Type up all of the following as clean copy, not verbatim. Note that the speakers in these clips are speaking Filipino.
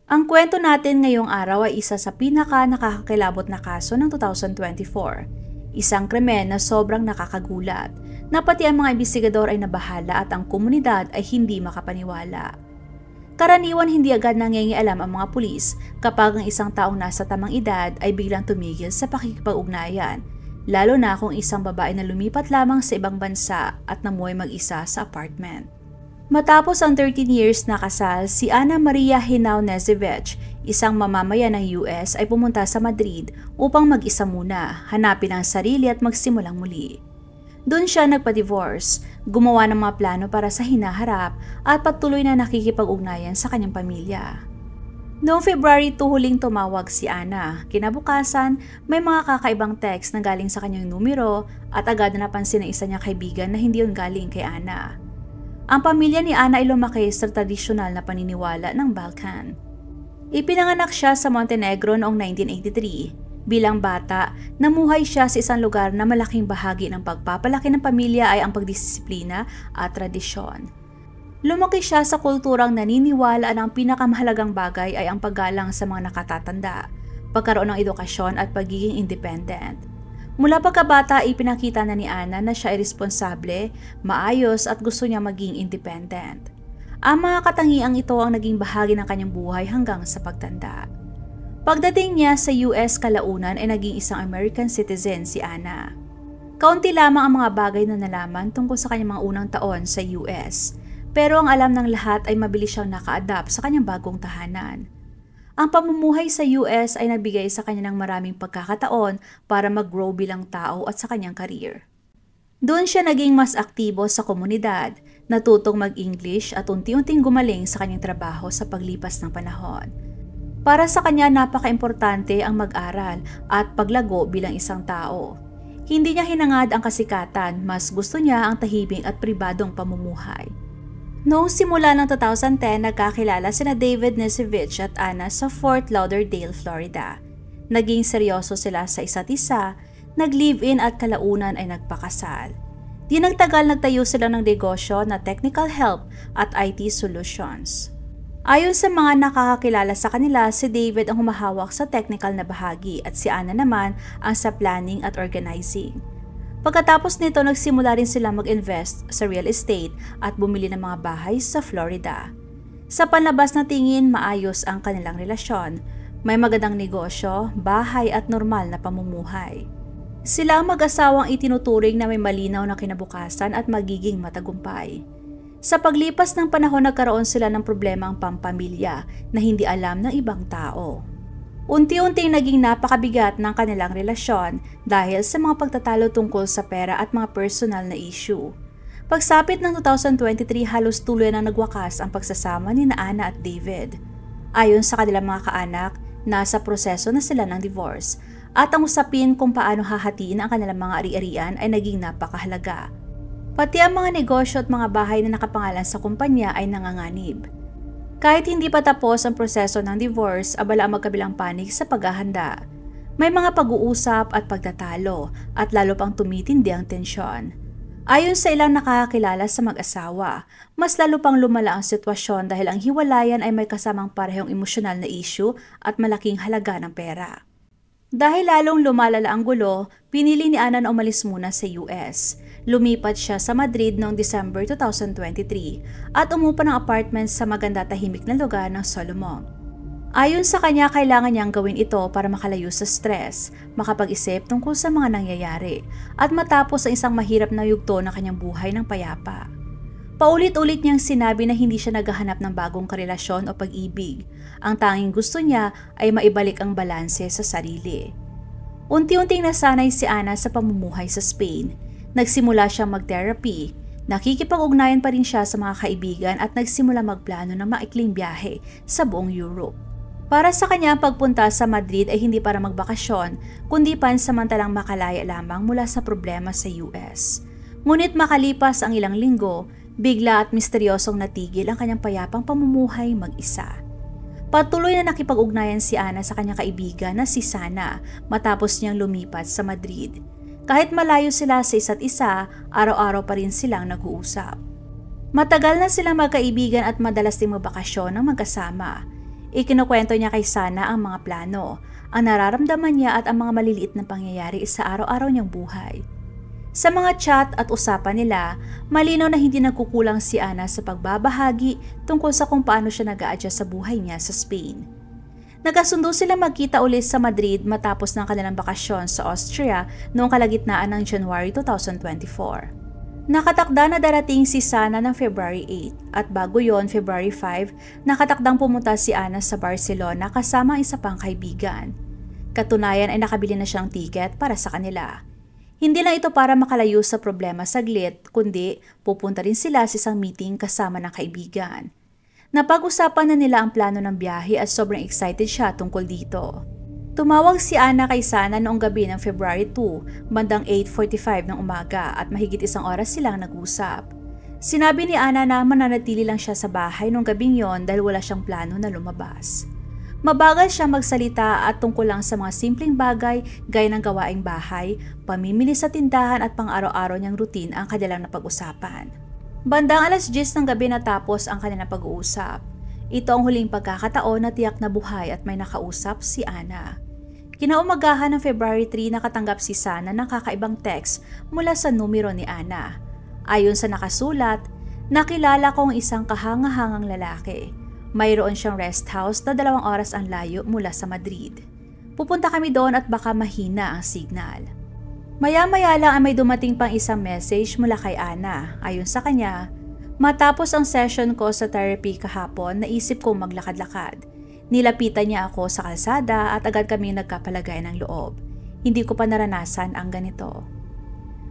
Ang kwento natin ngayong araw ay isa sa pinaka-nakakakilabot na kaso ng 2024. Isang krimen na sobrang nakakagulat, na pati ang mga investigador ay nabahala at ang komunidad ay hindi makapaniwala. Karaniwan hindi agad nangingialam ang mga pulis kapag ang isang taong nasa tamang edad ay biglang tumigil sa pakikipag-ugnayan, lalo na kung isang babae na lumipat lamang sa ibang bansa at namuhay mag-isa sa apartment. Matapos ang 13 years na kasal, si Ana Maria Henao Knežević, isang mamamayan ng US, ay pumunta sa Madrid upang mag-isa muna, hanapin ang sarili at magsimulang muli. Doon siya nagpa-divorce, gumawa ng mga plano para sa hinaharap at patuloy na nakikipag-ugnayan sa kanyang pamilya. Noong February 2 huling tumawag si Ana. Kinabukasan, may mga kakaibang text na galing sa kanyang numero at agad na napansin ng isa niyang kaibigan na hindi yun galing kay Ana. Ang pamilya ni Ana ay lumaki sa tradisyonal na paniniwala ng Balkan. Ipinanganak siya sa Montenegro noong 1983. Bilang bata, namuhay siya sa isang lugar na malaking bahagi ng pagpapalaki ng pamilya ay ang pagdisiplina at tradisyon. Lumaki siya sa kulturang naniniwala na ang pinakamahalagang bagay ay ang paggalang sa mga nakatatanda, pagkaroon ng edukasyon at pagiging independent. Mula pagkabata, ipinakita na ni Ana na siya ay responsable, maayos at gusto niya maging independent. Ang mga katangiang ito ang naging bahagi ng kanyang buhay hanggang sa pagtanda. Pagdating niya sa US kalaunan ay naging isang American citizen si Ana. Kaunti lamang ang mga bagay na nalaman tungkol sa kanyang mga unang taon sa US, pero ang alam ng lahat ay mabilis siyang naka-adapt sa kanyang bagong tahanan. Ang pamumuhay sa US ay nagbigay sa kanya ng maraming pagkakataon para mag-grow bilang tao at sa kanyang career. Doon siya naging mas aktibo sa komunidad, natutong mag-English at unti-unting gumaling sa kanyang trabaho sa paglipas ng panahon. Para sa kanya, napaka-importante ang mag-aral at paglago bilang isang tao. Hindi niya hinangad ang kasikatan, mas gusto niya ang tahimik at pribadong pamumuhay. Noong simula ng 2010, nagkakilala sina David Knežević at Ana sa Fort Lauderdale, Florida. Naging seryoso sila sa isa't isa, nag-live-in at kalaunan ay nagpakasal. Di nagtagal nagtayo sila ng negosyo na technical help at IT solutions. Ayon sa mga nakakakilala sa kanila, si David ang humahawak sa technical na bahagi at si Ana naman ang sa planning at organizing. Pagkatapos nito, nagsimula rin sila mag-invest sa real estate at bumili ng mga bahay sa Florida. Sa panlabas na tingin, maayos ang kanilang relasyon. May magandang negosyo, bahay at normal na pamumuhay. Sila ang mag-asawang itinuturing na may malinaw na kinabukasan at magiging matagumpay. Sa paglipas ng panahon, nagkaroon sila ng problemang pampamilya na hindi alam ng ibang tao. Unti-unting naging napakabigat ng kanilang relasyon dahil sa mga pagtatalo tungkol sa pera at mga personal na issue. Pagsapit ng 2023, halos tuloy na nagwakas ang pagsasama ni Ana at David. Ayon sa kanilang mga kaanak, nasa proseso na sila ng divorce at ang usapin kung paano hahatiin ang kanilang mga ari-arian ay naging napakahalaga. Pati ang mga negosyo at mga bahay na nakapangalan sa kumpanya ay nanganganib. Kahit hindi pa tapos ang proseso ng divorce, abala ang magkabilang panig sa paghahanda. May mga pag-uusap at pagtatalo at lalo pang tumitindi ang tensyon. Ayon sa ilang nakakakilala sa mag-asawa, mas lalo pang lumala ang sitwasyon dahil ang hiwalayan ay may kasamang parehong emosyonal na issue at malaking halaga ng pera. Dahil lalong lumalala ang gulo, pinili ni Ana na umalis muna sa US. Lumipat siya sa Madrid noong December 2023 at umupa ng apartment sa maganda tahimik na lugar ng Solomon. Ayon sa kanya, kailangan niyang gawin ito para makalayo sa stress, makapag-isip tungkol sa mga nangyayari, at matapos ang isang mahirap na yugto ng kanyang buhay ng payapa. Paulit-ulit niyang sinabi na hindi siya naghahanap ng bagong karelasyon o pag-ibig. Ang tanging gusto niya ay maibalik ang balanse sa sarili. Unti-unting nasanay si Ana sa pamumuhay sa Spain. Nagsimula siyang mag-therapy, nakikipag-ugnayan pa rin siya sa mga kaibigan at nagsimula magplano ng maikling biyahe sa buong Europe. Para sa kanya, ang pagpunta sa Madrid ay hindi para magbakasyon, kundi pansamantalang makalaya lamang mula sa problema sa US. Ngunit makalipas ang ilang linggo, bigla at misteryosong natigil ang kanyang payapang pamumuhay mag-isa. Patuloy na nakipag-ugnayan si Ana sa kanyang kaibigan na si Sana matapos niyang lumipat sa Madrid. Kahit malayo sila sa isa't isa, araw-araw pa rin silang nag-uusap. Matagal na silang magkaibigan at madalas ding magbakasyon ng magkasama. Ikinukwento niya kay Sana ang mga plano, ang nararamdaman niya at ang mga maliliit na pangyayari sa araw-araw niyang buhay. Sa mga chat at usapan nila, malinaw na hindi nagkukulang si Ana sa pagbabahagi tungkol sa kung paano siya nag-a-adjust sa buhay niya sa Spain. Nagkasundo sila magkita ulit sa Madrid matapos ng kanilang bakasyon sa Austria noong kalagitnaan ng January 2024. Nakatakda na darating si Sana ng February 8 at bago yon February 5, nakatakdang pumunta si Ana sa Barcelona kasama ang isa pang kaibigan. Katunayan ay nakabili na siyang tiket para sa kanila. Hindi lang ito para makalayo sa problema saglit, kundi pupunta rin sila sa isang meeting kasama ng kaibigan. Napag-usapan na nila ang plano ng biyahe at sobrang excited siya tungkol dito. Tumawag si Ana kay Sana noong gabi ng February 2, bandang 8:45 ng umaga at mahigit isang oras silang nag-usap. Sinabi ni Ana na mananatili lang siya sa bahay noong gabing yon dahil wala siyang plano na lumabas. Mabagal siya magsalita at tungkol lang sa mga simpleng bagay gaya ng gawaing bahay, pamimili sa tindahan at pang-araw-araw niyang routine ang kanilang napag-usapan. Bandang alas 10 ng gabi natapos ang kanilang pag-uusap. Ito ang huling pagkakataon na tiyak na buhay at may nakausap si Ana. Kinaumagahan ng February 3 nakatanggap si Sana ng kakaibang text mula sa numero ni Ana. Ayon sa nakasulat, nakilala ko ang isang kahangahangang lalaki. Mayroon siyang rest house na 2 oras ang layo mula sa Madrid. Pupunta kami doon at baka mahina ang signal. Maya-maya lang ay may dumating pang isang message mula kay Ana. Ayon sa kanya, matapos ang session ko sa therapy kahapon, naisip kong maglakad-lakad. Nilapitan niya ako sa kalsada at agad kami nagkapalagay ng loob. Hindi ko pa naranasan ang ganito.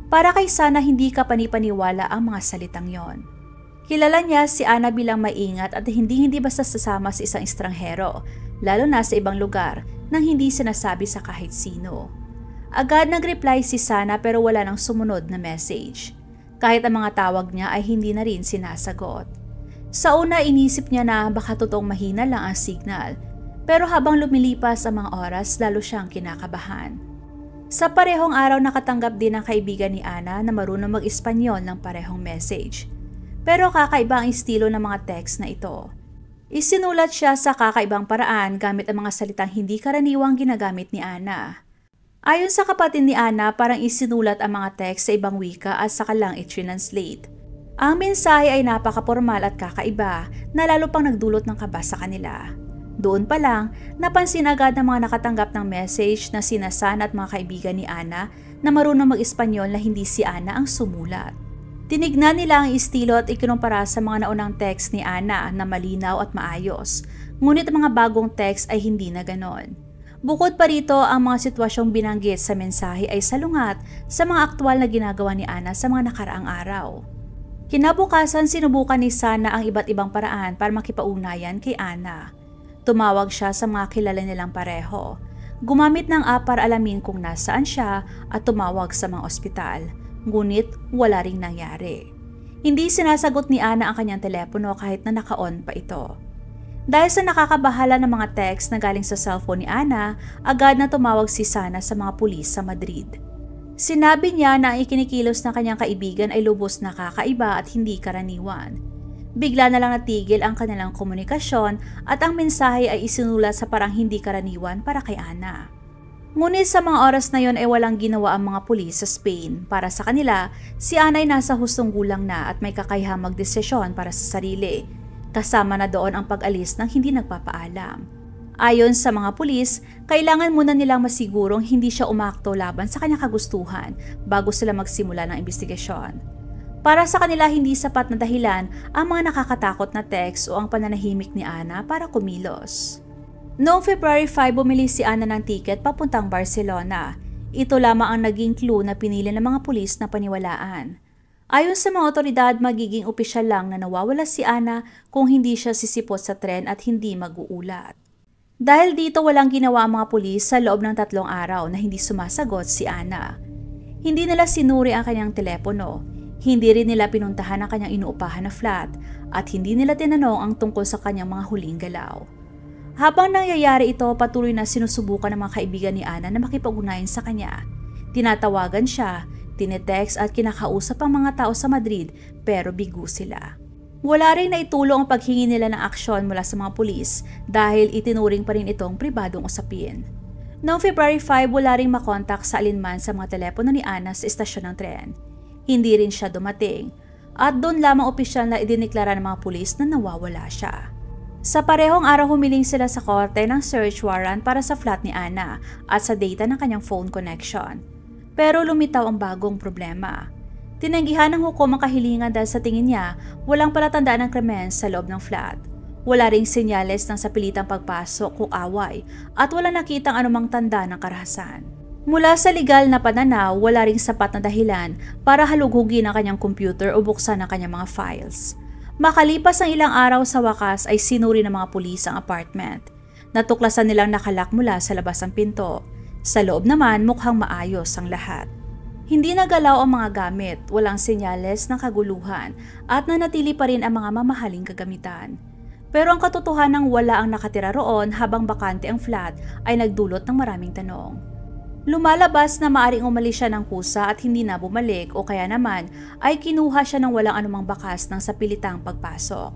Para kay Sana hindi ka panipaniwala ang mga salitang yon. Kilala niya si Ana bilang maingat at hindi basta sasama sa isang estranghero, lalo na sa ibang lugar nang hindi sinasabi sa kahit sino. Agad nag-reply si Sana pero wala nang sumunod na message. Kahit ang mga tawag niya ay hindi na rin sinasagot. Sa una inisip niya na baka totoong mahina lang ang signal, pero habang lumilipas ang mga oras lalo siyang kinakabahan. Sa parehong araw nakatanggap din ang kaibigan ni Ana na marunong mag-Espanyol ng parehong message. Pero kakaiba ang estilo ng mga text na ito. Isinulat siya sa kakaibang paraan gamit ang mga salitang hindi karaniwang ginagamit ni Ana. Ayon sa kapatid ni Ana, parang isinulat ang mga text sa ibang wika at saka lang i-translate. Ang mensahe ay napaka-formal at kakaiba na lalo pang nagdulot ng kaba sa kanila. Doon pa lang, napansin agad ng mga nakatanggap ng message na sina Sana at mga kaibigan ni Ana na marunong mag-Espanyol na hindi si Ana ang sumulat. Tinignan nila ang estilo at ikinumpara sa mga naunang text ni Ana na malinaw at maayos, ngunit ang mga bagong text ay hindi na ganon. Bukod pa rito, ang mga sitwasyong binanggit sa mensahe ay salungat sa mga aktwal na ginagawa ni Ana sa mga nakaraang araw. Kinabukasan, sinubukan ni Sana ang iba't ibang paraan para makipaunayan kay Ana. Tumawag siya sa mga kilala nilang pareho. Gumamit ng app para alamin kung nasaan siya at tumawag sa mga ospital. Ngunit wala ring nangyari. Hindi sinasagot ni Ana ang kanyang telepono kahit na naka-on pa ito. Dahil sa nakakabahala ng mga text na galing sa cellphone ni Ana, agad na tumawag si Sana sa mga pulis sa Madrid. Sinabi niya na ang ikinikilos ng kanyang kaibigan ay lubos na kakaiba at hindi karaniwan. Bigla na lang natigil ang kanilang komunikasyon at ang mensahe ay isinulat sa parang hindi karaniwan para kay Ana. Ngunit sa mga oras na yon ay walang ginawa ang mga pulis sa Spain. Para sa kanila, si Ana ay nasa hustong gulang na at may kakayahang magdesisyon para sa sarili. Kasama na doon ang pag-alis ng hindi nagpapaalam. Ayon sa mga pulis, kailangan muna nilang masigurong hindi siya umakto laban sa kanyang kagustuhan bago sila magsimula ng investigasyon. Para sa kanila hindi sapat na dahilan ang mga nakakatakot na text o ang pananahimik ni Ana para kumilos. Noong February 5, bumili si Ana ng tiket papuntang Barcelona. Ito lamang ang naging clue na pinili ng mga pulis na paniwalaan. Ayon sa mga otoridad, magiging opisyal lang na nawawala si Ana kung hindi siya sisipot sa tren at hindi mag-uulat. Dahil dito walang ginawa ang mga pulis sa loob ng 3 araw na hindi sumasagot si Ana. Hindi nila sinuri ang kanyang telepono, hindi rin nila pinuntahan ang kanyang inuupahan na flat at hindi nila tinanong ang tungkol sa kanyang mga huling galaw. Habang nangyayari ito, patuloy na sinusubukan ng mga kaibigan ni Ana na makipag-ugnayan sa kanya. Tinatawagan siya, tinetext at kinakausap ang mga tao sa Madrid pero bigo sila. Wala rin naitulong ang paghingi nila ng aksyon mula sa mga pulis dahil itinuring pa rin itong pribadong usapin. Noong February 5, wala ring makontak sa alinman sa mga telepono ni Ana sa istasyon ng tren. Hindi rin siya dumating at doon lamang opisyal na idiniklara ng mga pulis na nawawala siya. Sa parehong araw humiling sila sa korte ng search warrant para sa flat ni Ana at sa data ng kanyang phone connection. Pero lumitaw ang bagong problema. Tinanggihan ng hukom ang kahilingan dahil sa tingin niya walang palatandaan ng krimen sa loob ng flat. Wala ring senyales ng sapilitang pagpasok o away at wala nakitang anumang tanda ng karahasan. Mula sa legal na pananaw, wala ring sapat na dahilan para halughugin ang kanyang computer o buksan ang kanyang mga files. Makalipas ang ilang araw sa wakas ay sinuri ng mga pulis ang apartment. Natuklasan nilang nakalak mula sa labas ang pinto. Sa loob naman mukhang maayos ang lahat. Hindi nagalaw ang mga gamit, walang senyales ng kaguluhan at nanatili pa rin ang mga mamahaling kagamitan. Pero ang katotohanang wala ang nakatira roon habang bakante ang flat ay nagdulot ng maraming tanong. Lumalabas na maaring umalis siya ng kusa at hindi na bumalik o kaya naman ay kinuha siya ng walang anumang bakas ng sapilitang pagpasok.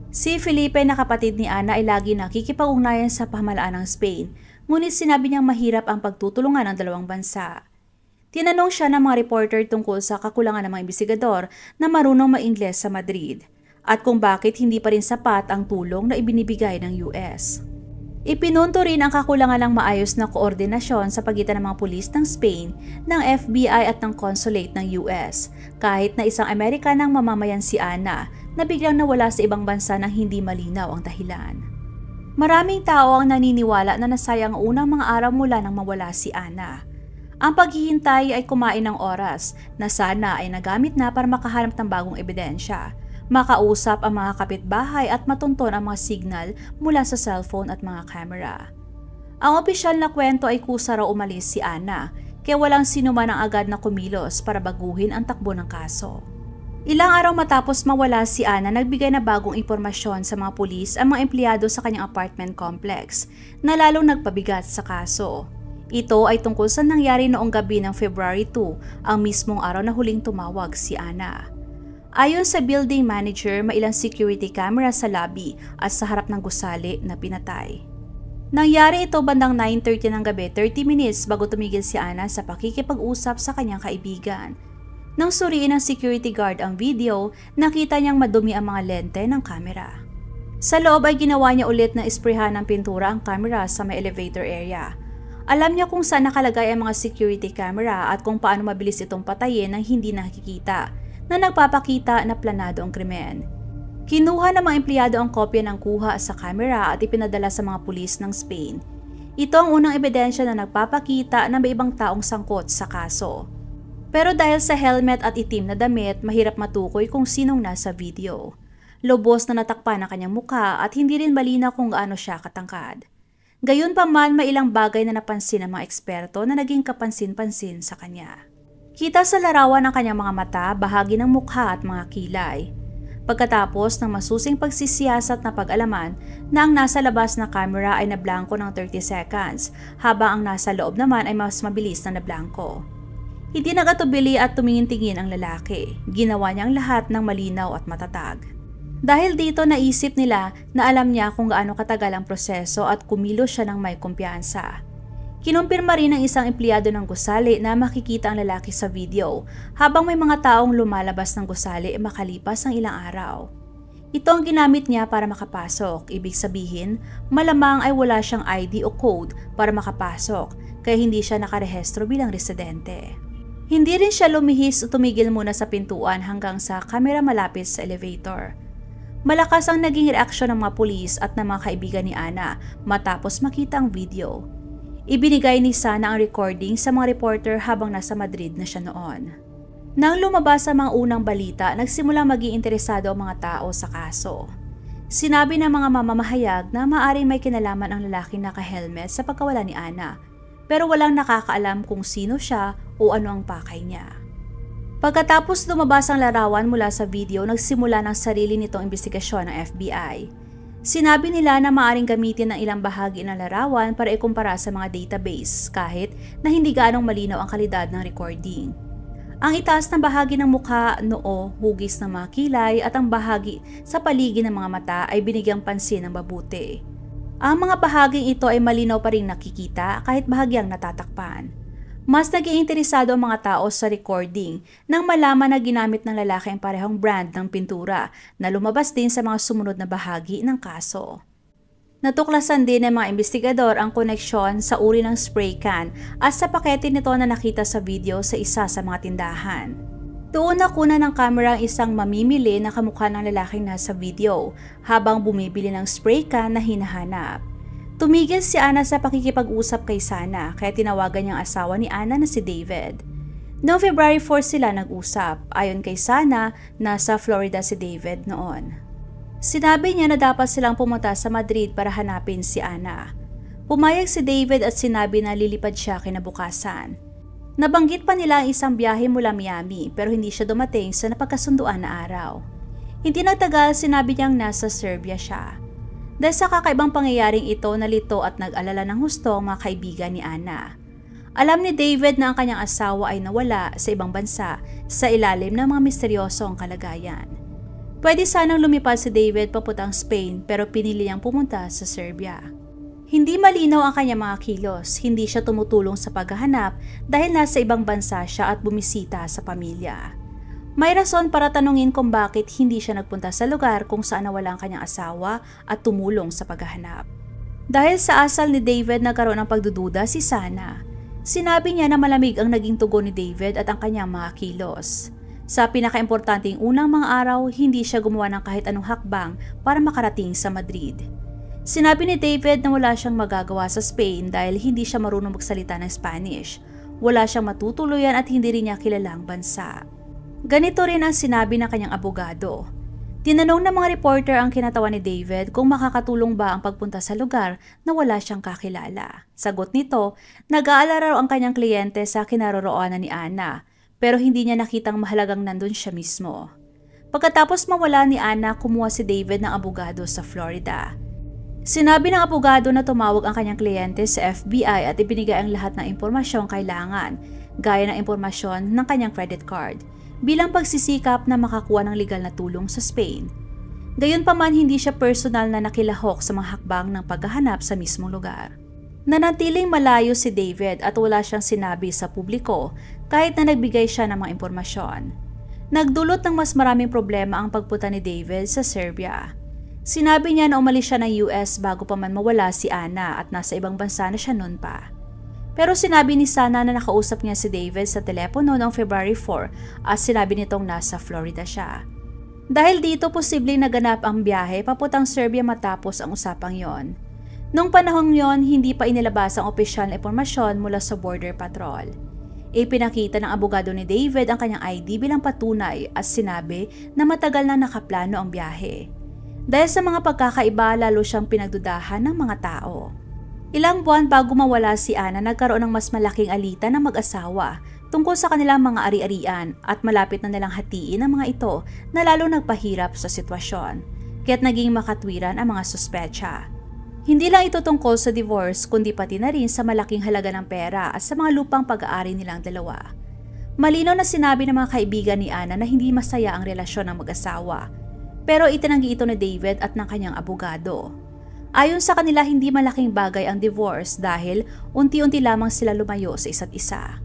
Si Felipe na kapatid ni Ana ay lagi nakikipag-ugnayan sa pamahalaan ng Spain, ngunit sinabi niyang mahirap ang pagtutulungan ng dalawang bansa. Tinanong siya ng mga reporter tungkol sa kakulangan ng mga imbestigador na marunong ma-Ingles sa Madrid at kung bakit hindi pa rin sapat ang tulong na ibinibigay ng US. Ipinunto rin ang kakulangan ng maayos na koordinasyon sa pagitan ng mga pulis ng Spain, ng FBI at ng consulate ng US, kahit na isang Amerikanang mamamayan si Ana na biglang nawala sa ibang bansa nang hindi malinaw ang dahilan. Maraming tao ang naniniwala na nasayang ang unang mga araw mula nang mawala si Ana. Ang paghihintay ay kumain ng oras na sana ay nagamit na para makahanap ng bagong ebidensya, makausap ang mga kapitbahay at matunton ang mga signal mula sa cellphone at mga camera. Ang opisyal na kwento ay kusa raw umalis si Ana, kaya walang sino man ang agad na kumilos para baguhin ang takbo ng kaso. Ilang araw matapos mawala si Ana, nagbigay na bagong impormasyon sa mga pulis ang mga empleyado sa kanyang apartment complex na lalong nagpabigat sa kaso. Ito ay tungkol sa nangyari noong gabi ng February 2, ang mismong araw na huling tumawag si Ana. Ayon sa building manager, may ilang security camera sa lobby at sa harap ng gusali na pinatay. Nangyari ito bandang 9:30 ng gabi, 30 minutes bago tumigil si Ana sa pakikipag-usap sa kanyang kaibigan. Nang suriin ng security guard ang video, nakita niyang madumi ang mga lente ng camera. Sa loob ay ginawa niya ulit na isprehan ng pintura ang camera sa may elevator area. Alam niya kung saan nakalagay ang mga security camera at kung paano mabilis itong patayin nang hindi nakikita, na nagpapakita na planado ang krimen. Kinuha ng mga empleyado ang kopya ng kuha sa camera at ipinadala sa mga pulis ng Spain. Ito ang unang ebidensya na nagpapakita na may ibang taong sangkot sa kaso. Pero dahil sa helmet at itim na damit, mahirap matukoy kung sinong nasa video. Lubos na natakpan ang kanyang mukha at hindi rin malinaw kung gaano siya katangkad. Gayunpaman, may ilang bagay na napansin ng mga eksperto na naging kapansin-pansin sa kanya. Kita sa larawan ng kanyang mga mata, bahagi ng mukha at mga kilay. Pagkatapos ng masusing pagsisiyasat na pag-alaman na ang nasa labas na camera ay nablangko ng 30 seconds, habang ang nasa loob naman ay mas mabilis na nablangko. Hindi nagatubili at tumingin-tingin ang lalaki. Ginawa niya ang lahat ng malinaw at matatag. Dahil dito naisip nila na alam niya kung gaano katagal ang proseso at kumilos siya ng may kumpiyansa. Kinumpirma rin ng isang empleyado ng gusali na makikita ang lalaki sa video habang may mga taong lumalabas ng gusali makalipas ng ilang araw. Ito ang ginamit niya para makapasok, ibig sabihin malamang ay wala siyang ID o code para makapasok kaya hindi siya nakarehestro bilang residente. Hindi rin siya lumihis o tumigil muna sa pintuan hanggang sa kamera malapit sa elevator. Malakas ang naging reaksyon ng mga pulis at ng mga kaibigan ni Ana matapos makita ang video. Ibinigay ni Sana ang recording sa mga reporter habang nasa Madrid na siya noon. Nang lumabas ang mga unang balita, nagsimulang maging interesado ang mga tao sa kaso. Sinabi ng mga mamamahayag na maaaring may kinalaman ang lalaking naka-helmet sa pagkawala ni Ana, pero walang nakakaalam kung sino siya o ano ang pakay niya. Pagkatapos lumabas ang larawan mula sa video, nagsimula ng sarili nitong investigasyon ng FBI. Sinabi nila na maaaring gamitin ng ilang bahagi ng larawan para ikumpara sa mga database kahit na hindi gaanong malinaw ang kalidad ng recording. Ang itaas na bahagi ng mukha, noo, hugis ng mga kilay at ang bahagi sa paligid ng mga mata ay binigyang pansin ng mabuti. Ang mga bahaging ito ay malinaw pa rin nakikita kahit bahagyang natatakpan. Mas naging interesado ang mga tao sa recording nang malaman na ginamit ng lalaki ang parehong brand ng pintura na lumabas din sa mga sumunod na bahagi ng kaso. Natuklasan din ng mga investigador ang koneksyon sa uri ng spray can at sa pakete nito na nakita sa video sa isa sa mga tindahan. Doon nakuna ng kamera ang isang mamimili na kamukha ng lalaking nasa video habang bumibili ng spray can na hinahanap. Tumigil si Ana sa pakikipag-usap kay Sana kaya tinawagan niyang asawa ni Ana na si David. Noong February 4 sila nag-usap. Ayon kay Sana, nasa Florida si David noon. Sinabi niya na dapat silang pumunta sa Madrid para hanapin si Ana. Pumayag si David at sinabi na lilipad siya kinabukasan. Nabanggit pa nila ang isang biyahe mula Miami pero hindi siya dumating sa napagkasunduan na araw. Hindi nagtagal sinabi niyang nasa Serbia siya. Dahil sa kakaibang pangyayaring ito, nalito at nag-alala ng husto ang mga kaibigan ni Ana. Alam ni David na ang kanyang asawa ay nawala sa ibang bansa sa ilalim ng mga misteryosong kalagayan. Pwede sanang lumipad si David papuntang Spain pero pinili niyang pumunta sa Serbia. Hindi malinaw ang kanyang mga kilos, hindi siya tumutulong sa paghahanap dahil nasa ibang bansa siya at bumisita sa pamilya. May rason para tanungin kung bakit hindi siya nagpunta sa lugar kung saan nawala ang kanyang asawa at tumulong sa paghahanap. Dahil sa asal ni David nagkaroon ng pagdududa si Sana. Sinabi niya na malamig ang naging tugon ni David at ang kanyang mga kilos. Sa pinakaimportanteng unang mga araw, hindi siya gumawa ng kahit anong hakbang para makarating sa Madrid. Sinabi ni David na wala siyang magagawa sa Spain dahil hindi siya marunong magsalita ng Spanish. Wala siyang matutuluyan at hindi rin niya kilalang bansa. Ganito rin ang sinabi ng kanyang abogado. Tinanong ng mga reporter ang kinatawan ni David kung makakatulong ba ang pagpunta sa lugar na wala siyang kakilala. Sagot nito, nag-aalala raw ang kanyang kliyente sa kinaroroonan ni Ana. Pero hindi niya nakitang mahalagang nandun siya mismo. Pagkatapos mawala ni Ana, kumuha si David ng abogado sa Florida. Sinabi ng abogado na tumawag ang kanyang kliyente sa FBI at ibinigay ang lahat ng impormasyong kailangan, gaya ng impormasyon ng kanyang credit card, bilang pagsisikap na makakuha ng legal na tulong sa Spain. Gayunpaman, hindi siya personal na nakilahok sa mga hakbang ng paghahanap sa mismong lugar. Nanatiling malayo si David at wala siyang sinabi sa publiko kahit na nagbigay siya ng mga impormasyon. Nagdulot ng mas maraming problema ang pagpunta ni David sa Serbia. Sinabi niya na umalis siya ng US bago pa man mawala si Ana at nasa ibang bansa na siya noon pa. Pero sinabi ni Sana na nakausap niya si David sa telepono noong February 4 at sinabi nitong nasa Florida siya. Dahil dito posibleng naganap ang biyahe papuntang Serbia matapos ang usapang yon. Noong panahong yon, hindi pa inilabas ang opisyal na impormasyon mula sa Border Patrol. Ipinakita ng abogado ni David ang kanyang ID bilang patunay at sinabi na matagal na nakaplano ang biyahe. Dahil sa mga pagkakaiba, lalo siyang pinagdudahan ng mga tao. Ilang buwan bago mawala si Ana, nagkaroon ng mas malaking alitan ng mag-asawa tungkol sa kanilang mga ari-arian at malapit na nilang hatiin ang mga ito na lalo nagpahirap sa sitwasyon, kaya't naging makatwiran ang mga suspecha. Hindi lang ito tungkol sa divorce kundi pati na rin sa malaking halaga ng pera at sa mga lupang pag-aari nilang dalawa. Malinaw na sinabi ng mga kaibigan ni Ana na hindi masaya ang relasyon ng mag-asawa, pero itinanggi ito ni David at ng kanyang abogado. Ayon sa kanila, hindi malaking bagay ang divorce dahil unti-unti lamang sila lumayo sa isa't isa.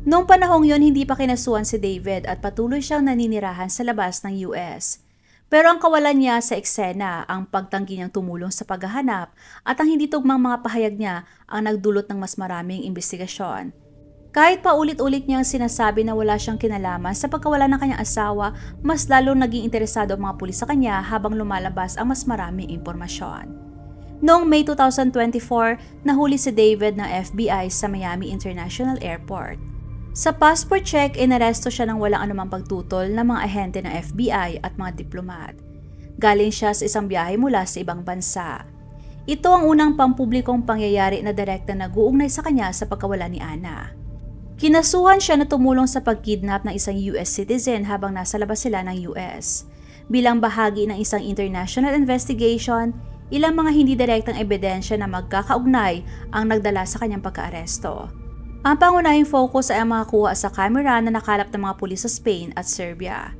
Noong panahong yon, hindi pa kinasuhan si David at patuloy siyang naninirahan sa labas ng US. Pero ang kawalan niya sa eksena, ang pagtanggi niyang tumulong sa paghahanap at ang hindi tugmang mga pahayag niya ang nagdulot ng mas maraming investigasyon. Kahit paulit-ulit niyang sinasabi na wala siyang kinalaman sa pagkawala ng kanyang asawa, mas lalo naging interesado ang mga pulis sa kanya habang lumalabas ang mas maraming impormasyon. Noong May 2024, nahuli si David ng FBI sa Miami International Airport. Sa passport check, inaresto siya ng walang anumang pagtutol ng mga ahente ng FBI at mga diplomat. Galing siya sa isang biyahe mula sa ibang bansa. Ito ang unang pampublikong pangyayari na direkta nag-uugnay sa kanya sa pagkawala ni Ana. Kinasuhan siya na tumulong sa pagkidnap ng isang US citizen habang nasa labas sila ng US. Bilang bahagi ng isang international investigation, ilang mga hindi direktang ebidensya na magkakaugnay ang nagdala sa kanyang pagkaaresto. Ang pangunahing focus ay ang mga kuha sa camera na nakalap ng mga pulis sa Spain at Serbia.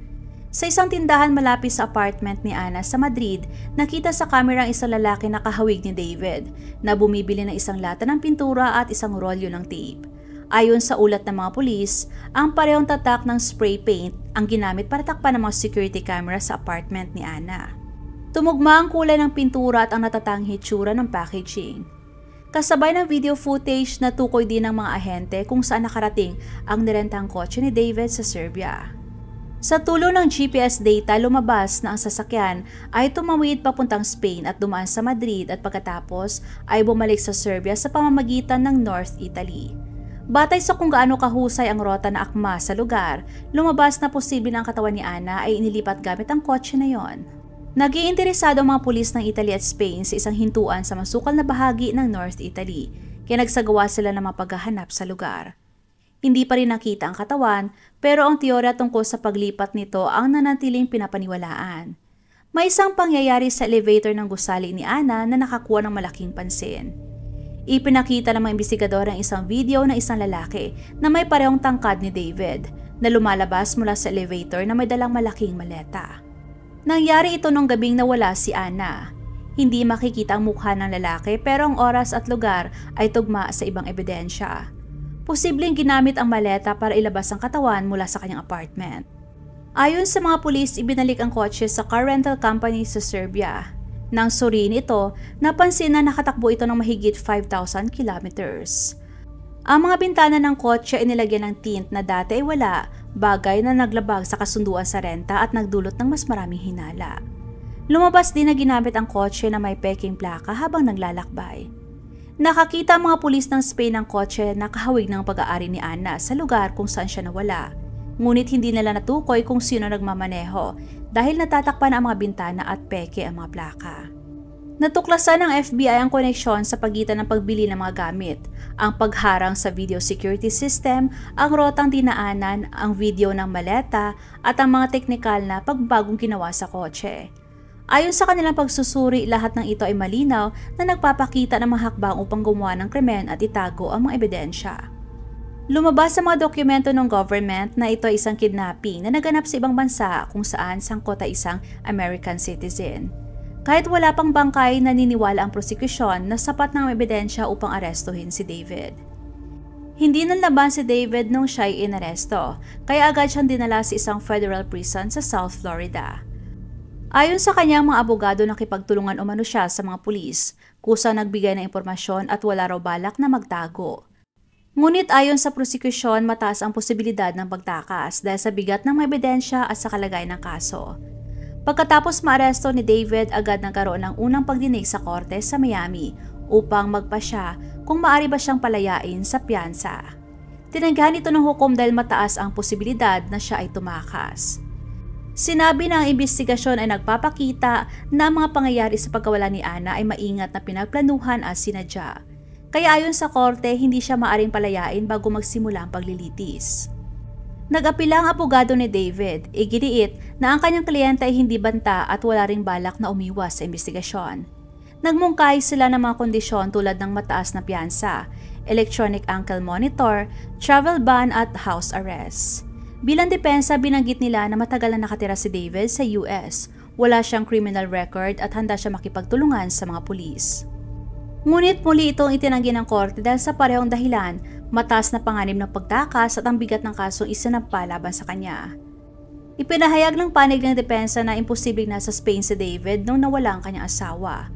Sa isang tindahan malapit sa apartment ni Ana sa Madrid, nakita sa kamera ang isang lalaki na kahawig ni David na bumibili ng isang lata ng pintura at isang rolyo ng tape. Ayon sa ulat ng mga pulis, ang parehong tatak ng spray paint ang ginamit para takpan ng mga security camera sa apartment ni Ana. Tumugma ang kulay ng pintura at ang natatanging hitsura ng packaging. Kasabay ng video footage na tukoy din ng mga ahente kung saan nakarating ang nirentang kotse ni David sa Serbia. Sa tulong ng GPS data, lumabas na ang sasakyan ay tumawid papuntang Spain at dumaan sa Madrid at pagkatapos ay bumalik sa Serbia sa pamamagitan ng North Italy. Batay sa kung gaano kahusay ang rota na akma sa lugar, lumabas na posible na ang katawan ni Ana ay inilipat gamit ang kotse na yon. Nag-iinteresado ang mga pulis ng Italy at Spain sa isang hintuan sa masukal na bahagi ng North Italy, kaya nagsagawa sila ng mga paghahanap sa lugar. Hindi pa rin nakita ang katawan, pero ang teorya tungkol sa paglipat nito ang nanatiling pinapaniwalaan. May isang pangyayari sa elevator ng gusali ni Ana na nakakuha ng malaking pansin. Ipinakita ng mga imbestigador ang isang video ng isang lalaki na may parehong tangkad ni David na lumalabas mula sa elevator na may dalang malaking maleta. Nangyari ito nung gabing nawala si Ana. Hindi makikita ang mukha ng lalaki pero ang oras at lugar ay tugma sa ibang ebidensya. Posibleng ginamit ang maleta para ilabas ang katawan mula sa kanyang apartment. Ayon sa mga pulis, ibinalik ang kotse sa car rental company sa Serbia. Nang suriin ito, napansin na nakatakbo ito ng mahigit 5,000 kilometers. Ang mga bintana ng kotse ay nilagyan ng tint na dati ay wala, bagay na naglabag sa kasunduan sa renta at nagdulot ng mas maraming hinala. Lumabas din na ginamit ang kotse na may peking plaka habang naglalakbay. Nakakita ang mga pulis ng Spain ng kotse na kahawig ng pag-aari ni Ana sa lugar kung saan siya nawala. Ngunit hindi nila natukoy kung sino nagmamaneho dahil natatakpan ang mga bintana at peke ang mga plaka. Natuklasan ng FBI ang koneksyon sa pagitan ng pagbili ng mga gamit, ang pagharang sa video security system, ang rotang dinaanan, ang video ng maleta at ang mga teknikal na pagbagong ginawa sa kotse. Ayon sa kanilang pagsusuri, lahat ng ito ay malinaw na nagpapakita ng mga hakbang upang gumawa ng krimen at itago ang mga ebidensya. Lumabas sa mga dokumento ng government na ito ay isang kidnapping na naganap sa ibang bansa kung saan sangkot ay isang American citizen. Kahit wala pang bangkay, naniniwala ang prosekusyon na sapat ng ebidensya upang arestuhin si David. Hindi nanlaban si David nung siya ay inaresto, kaya agad siyang dinala sa isang federal prison sa South Florida. Ayon sa kanyang mga abogado, nakipagtulungan umano siya sa mga pulis, kusang nagbigay ng impormasyon at wala raw balak na magtago. Ngunit ayon sa prosekusyon, mataas ang posibilidad ng pagtakas dahil sa bigat ng mga ebidensya at sa kalagayan ng kaso. Pagkatapos maaresto ni David, agad nagkaroon ng unang pagdinig sa korte sa Miami upang magpasya kung maaari ba siyang palayain sa piyansa. Tinanggihan ito ng hukom dahil mataas ang posibilidad na siya ay tumakas. Sinabi na ang imbestigasyon ay nagpapakita na ang mga pangyayari sa pagkawala ni Ana ay maingat na pinagplanuhan at sinadya. Kaya ayon sa korte, hindi siya maaring palayain bago magsimula ang paglilitis. Nag-apila ang abogado ni David, iginiit na ang kanyang kliyente ay hindi banta at wala ring balak na umiwas sa investigasyon. Nagmungkahi sila ng mga kondisyon tulad ng mataas na piyansa, electronic ankle monitor, travel ban at house arrest. Bilang depensa, binanggit nila na matagal na nakatira si David sa US, wala siyang criminal record at handa siya makipagtulungan sa mga pulis. Ngunit muli itong itinanggi ng korte dahil sa parehong dahilan, mataas na panganib ng pagtakas at ang bigat ng kasong isinampa laban sa kanya. Ipinahayag ng panig ng depensa na imposibleng nasa Spain si David nung nawala ang kanyang asawa.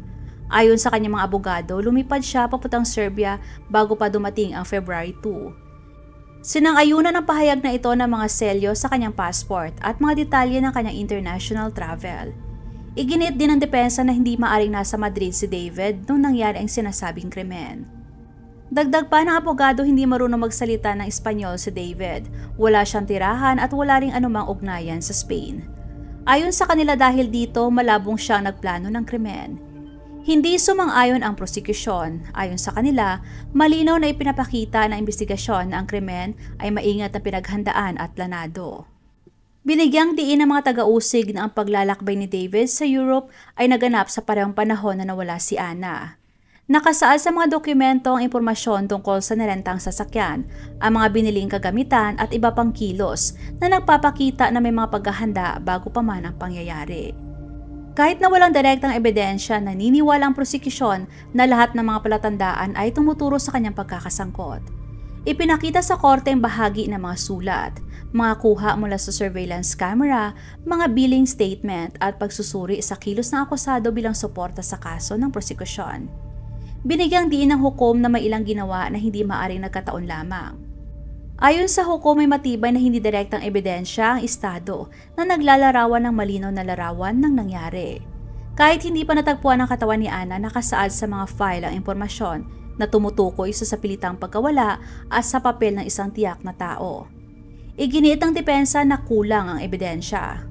Ayon sa kanyang mga abogado, lumipad siya papuntang Serbia bago pa dumating ang February 2. Sinang-ayunan ang pahayag na ito ng mga selyo sa kanyang passport at mga detalye ng kanyang international travel. Iginit din ng depensa na hindi maaring nasa Madrid si David nung nangyari ang sinasabing krimen. Dagdag pa ng abogado, hindi marunong magsalita ng Espanyol si David, wala siyang tirahan at wala ring anumang ugnayan sa Spain. Ayon sa kanila dahil dito, malabong siyang nagplano ng krimen. Hindi sumang-ayon ang prosekusyon. Ayon sa kanila, malinaw na ipinapakita ng investigasyon na ang krimen ay maingat na pinaghandaan at planado. Binigyang diin ng mga taga-usig na ang paglalakbay ni David sa Europe ay naganap sa parehong panahon na nawala si Ana. Nakasaad sa mga dokumento ang impormasyon tungkol sa nirentang sasakyan, ang mga biniling kagamitan at iba pang kilos na nagpapakita na may mga paghahanda bago pa man ang pangyayari. Kahit na walang direktang ebidensya, naniniwala ang prosekusyon na lahat ng mga palatandaan ay tumuturo sa kanyang pagkakasangkot. Ipinakita sa korte ang bahagi ng mga sulat, mga kuha mula sa surveillance camera, mga billing statement at pagsusuri sa kilos ng akusado bilang suporta sa kaso ng prosekusyon. Binigyang diin ng hukom na may ilang ginawa na hindi maaaring nagkataon lamang. Ayon sa hukom, may matibay na hindi direktang ebidensya ang estado na naglalarawan ng malinaw na larawan ng nangyari. Kahit hindi pa natagpuan ang katawan ni Ana, nakasaad sa mga file ang impormasyon na tumutukoy sa sapilitang pagkawala at sa papel ng isang tiyak na tao. Iginiit ng depensa na kulang ang ebidensya.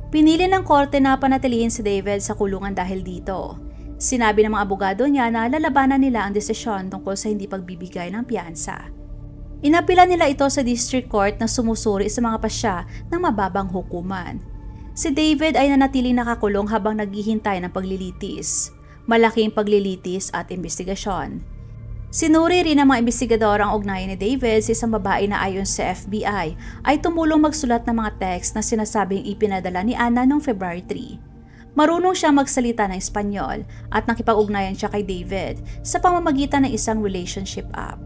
Pinili ng korte na panatilihin si David sa kulungan dahil dito. Sinabi ng mga abogado niya na lalabanan nila ang desisyon tungkol sa hindi pagbibigay ng piyansa. Inapila nila ito sa district court na sumusuri sa mga pasya ng mababang hukuman. Si David ay nanatiling nakakulong habang naghihintay ng paglilitis, malaking paglilitis at investigasyon. Sinuri rin ng mga investigador ang ugnayan ni David sa isang babae na ayon sa FBI ay tumulong magsulat ng mga text na sinasabing ipinadala ni Ana noong February 3. Marunong siya magsalita ng Espanyol at nakipag-ugnayan siya kay David sa pamamagitan ng isang relationship app.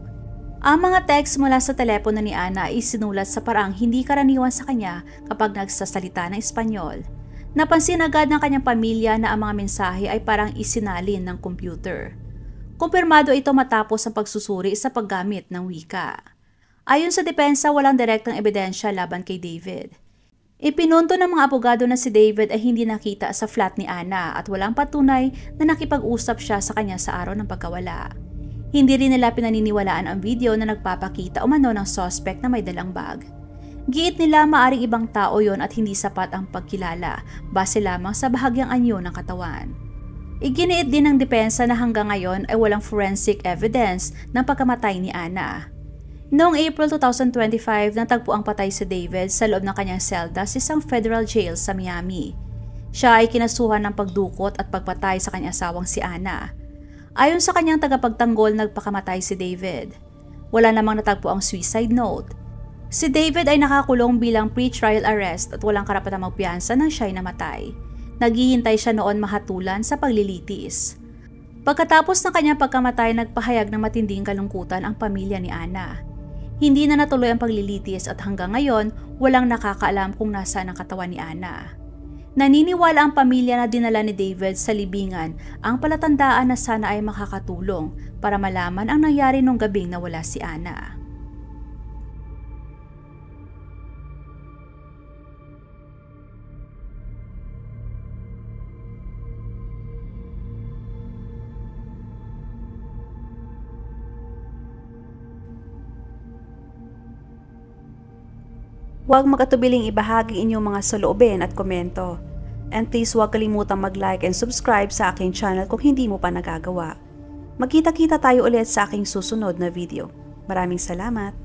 Ang mga text mula sa telepono ni Ana ay sinulat sa paraang hindi karaniwan sa kanya kapag nagsasalita ng Espanyol. Napansin agad ng kanyang pamilya na ang mga mensahe ay parang isinalin ng computer. Kumpirmado ito matapos ang pagsusuri sa paggamit ng wika. Ayon sa depensa, walang direktang ebidensya laban kay David. Ipinunto ng mga abogado na si David ay hindi nakita sa flat ni Ana at walang patunay na nakipag-usap siya sa kanya sa araw ng pagkawala. Hindi rin nila pinaniniwalaan ang video na nagpapakita umano ng suspect na may dalang bag. Giit nila maaring ibang tao yon at hindi sapat ang pagkilala base lamang sa bahagyang anyo ng katawan. Iginiit din ng depensa na hanggang ngayon ay walang forensic evidence ng pagkamatay ni Ana. Noong April 2025, natagpo ang patay si David sa loob ng kanyang selda sa isang federal jail sa Miami. Siya ay kinasuhan ng pagdukot at pagpatay sa kanyang asawang si Ana. Ayon sa kanyang tagapagtanggol, nagpakamatay si David. Wala namang natagpo ang suicide note. Si David ay nakakulong bilang pre-trial arrest at walang karapatang magpiyansa nang siya'y namatay. Naghihintay siya noon mahatulan sa paglilitis. Pagkatapos ng kanyang pagkamatay, nagpahayag ng matinding kalungkutan ang pamilya ni Ana. Hindi na natuloy ang paglilitis at hanggang ngayon, walang nakakaalam kung nasaan ang katawan ni Ana. Naniniwala ang pamilya na dinala ni David sa libingan ang palatandaan na sana ay makakatulong para malaman ang nangyari nung gabing nawala si Ana. Huwag magatubiling ibahagi inyong mga saloobin at komento. And please huwag kalimutang mag-like and subscribe sa aking channel kung hindi mo pa nagagawa. Magkita-kita tayo ulit sa aking susunod na video. Maraming salamat!